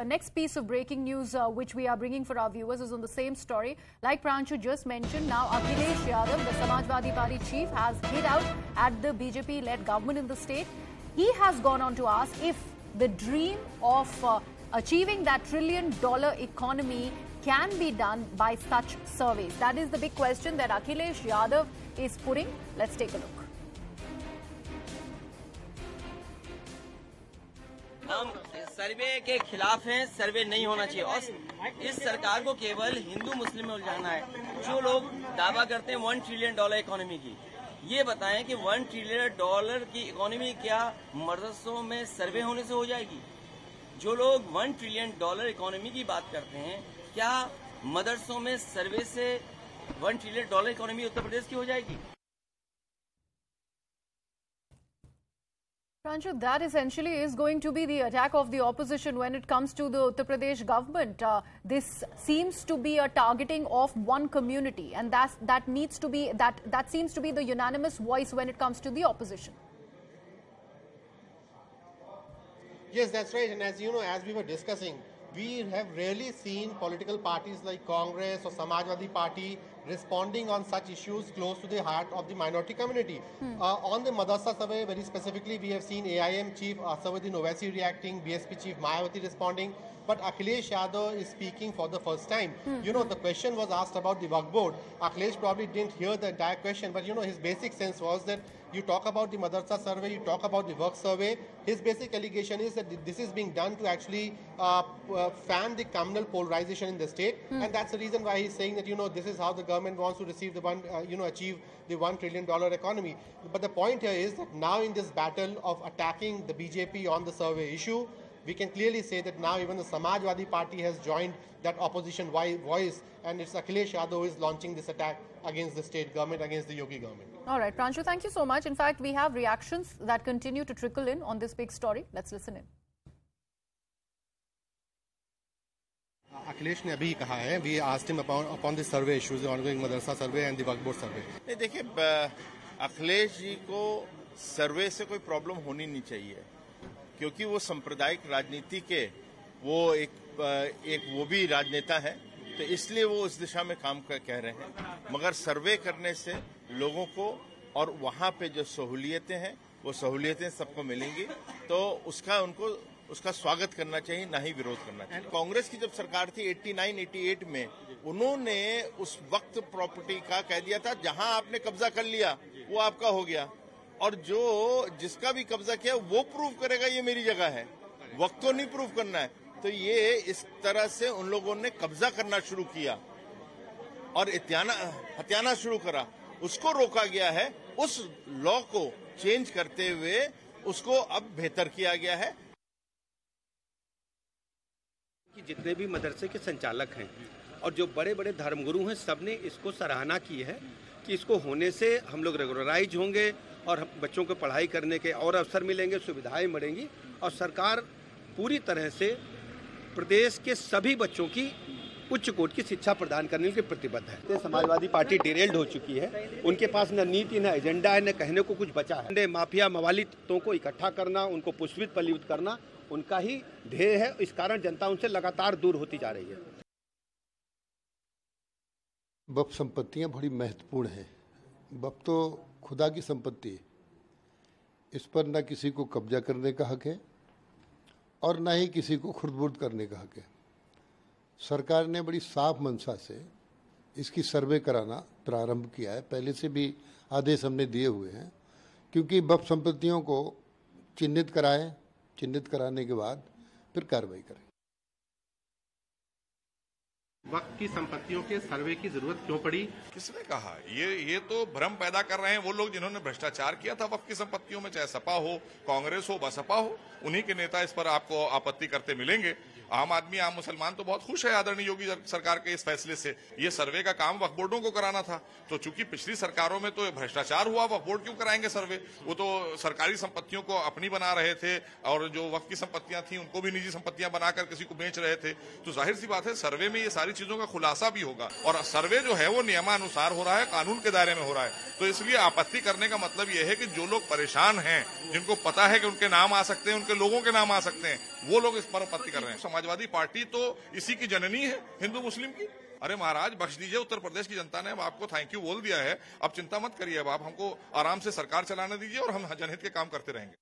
next piece of breaking news which we are bringing for our viewers is on the same story. Like Pranshu just mentioned, now Akhilesh Yadav, the Samajwadi Party chief, has hit out at the BJP-led government in the state. He has gone on to ask if the dream of achieving that $1 trillion economy can be done by such surveys. That is the big question that Akhilesh Yadav is putting. Let's take a look. हम सर्वे के खिलाफ हैं, सर्वे नहीं होना चाहिए और इस सरकार को केवल हिंदू मुस्लिम में उलझाना है। जो लोग दावा करते हैं $1 ट्रिलियन इकोनॉमी की, ये बताएं कि $1 ट्रिलियन की इकोनॉमी क्या मदरसों में सर्वे होने से हो जाएगी? जो लोग $1 ट्रिलियन इकोनॉमी की बात करते हैं, क्या मदरसों में सर्वे से $1 ट्रिलियन इकोनॉमी उत्तर प्रदेश की हो जाएगी? Pranshu, that essentially is going to be the attack of the opposition when it comes to the Uttar Pradesh government. This seems to be a targeting of one community, and that needs to be that seems to be the unanimous voice when it comes to the opposition. Yes, that's right. And as you know, as we were discussing, we have rarely seen political parties like Congress or Samajwadi Party responding on such issues close to the heart of the minority community. On the Madrasa survey, very specifically, we have seen AIM chief Asaduddin Owaisi reacting, BSP chief Mayawati responding, but Akhilesh Yadav is speaking for the first time. You know, the question was asked about the Waqf board. Akhilesh probably didn't hear the entire question, but you know, his basic sense was that you talk about the Madrasa survey, you talk about the Waqf survey. His basic allegation is that this is being done to actually fan the communal polarization in the state, and that's the reason why he's saying that, you know, this is how the government wants to receive the achieve the $1 trillion economy. But the point here is that now in this battle of attacking the BJP on the survey issue, we can clearly say that now even the Samajwadi Party has joined that opposition voice, and it's Akhilesh Yadav who is launching this attack against the state government, against the Yogi government. All right, Pranshu, thank you so much. In fact, we have reactions that continue to trickle in on this big story. Let's listen in. Akhilesh ने अभी कहा है, we asked him upon the survey issues, the ongoing madrasa survey and the Waqf board survey. नहीं, देखिए, अखिलेश जी को सर्वे से कोई problem होनी नहीं चाहिए, क्योंकि वो सांप्रदायिक राजनीति के वो एक वो भी राजनेता है, तो इसलिए वो उस दिशा में काम कह रहे हैं। मगर सर्वे करने से लोगों को और वहां पे जो सहूलियतें हैं, वो सहूलियतें सबको मिलेंगी, तो उसका स्वागत करना चाहिए, ना ही विरोध करना चाहिए। कांग्रेस की जब सरकार थी 89-88 में, उन्होंने उस वक्त प्रॉपर्टी का कह दिया था, जहां आपने कब्जा कर लिया वो आपका हो गया, और जिसका भी कब्जा किया वो प्रूव करेगा ये मेरी जगह है, वक्त तो नहीं प्रूव करना है। तो ये इस तरह से उन लोगों ने कब्जा करना शुरू किया और हत्याना शुरू करा, उसको रोका गया है। उस लॉ को चेंज करते हुए उसको अब बेहतर किया गया है। कि जितने भी मदरसे के संचालक हैं और जो बड़े बड़े धर्मगुरु हैं, सबने इसको सराहना की है कि इसको होने से हम लोग रेगुलराइज होंगे और बच्चों को पढ़ाई करने के और अवसर मिलेंगे, सुविधाएं मिलेंगी, और सरकार पूरी तरह से प्रदेश के सभी बच्चों की उच्च कोटि की शिक्षा प्रदान करने के प्रतिबद्ध है। समाजवादी पार्टी डिरेल्ड हो चुकी है, उनके पास न नीति, न एजेंडा है, न कहने को कुछ बचा है। माफिया मवालितों को इकट्ठा करना, उनको पुष्पित पल्लीभूत करना उनका ही ध्येय है। इस कारण जनता उनसे लगातार दूर होती जा रही है। वक्फ संपत्तियां बड़ी महत्वपूर्ण हैं। वक्फ तो खुदा की संपत्ति है, इस पर न किसी को कब्जा करने का हक है और न ही किसी को खुर्द-बुर्द करने का हक है। सरकार ने बड़ी साफ मंशा से इसकी सर्वे कराना प्रारंभ किया है, पहले से भी आदेश हमने दिए हुए हैं, क्योंकि वक्फ संपत्तियों को चिन्हित कराएं, चिन्हित कराने के बाद फिर कार्रवाई करें। वक्त की संपत्तियों के सर्वे की जरूरत क्यों पड़ी? किसने कहा? ये तो भ्रम पैदा कर रहे हैं वो लोग जिन्होंने भ्रष्टाचार किया था वक्त की संपत्तियों में, चाहे सपा हो, कांग्रेस हो, बसपा हो, उन्हीं के नेता इस पर आपको आपत्ति करते मिलेंगे। आम आदमी, आम मुसलमान तो बहुत खुश है आदरणीय योगी सरकार के इस फैसले से। ये सर्वे का काम वक्फ बोर्डों को कराना था, तो चूंकि पिछली सरकारों में तो भ्रष्टाचार हुआ, वक्फ बोर्ड क्यों कराएंगे सर्वे? वो तो सरकारी संपत्तियों को अपनी बना रहे थे और जो वक्फ की संपत्तियां थी उनको भी निजी संपत्तियां बनाकर किसी को बेच रहे थे। तो जाहिर सी बात है सर्वे में ये सारी चीजों का खुलासा भी होगा, और सर्वे जो है वो नियमानुसार हो रहा है, कानून के दायरे में हो रहा है। तो इसलिए आपत्ति करने का मतलब ये है कि जो लोग परेशान हैं, जिनको पता है कि उनके नाम आ सकते हैं, उनके लोगों के नाम आ सकते हैं, वो लोग इस पर आपत्ति कर रहे हैं। समाजवादी पार्टी तो इसी की जननी है, हिंदू मुस्लिम की। अरे महाराज बख्श दीजिए, उत्तर प्रदेश की जनता ने अब आपको थैंक यू बोल दिया है, अब चिंता मत करिए, अब आप हमको आराम से सरकार चलाने दीजिए और हम जनहित के काम करते रहेंगे।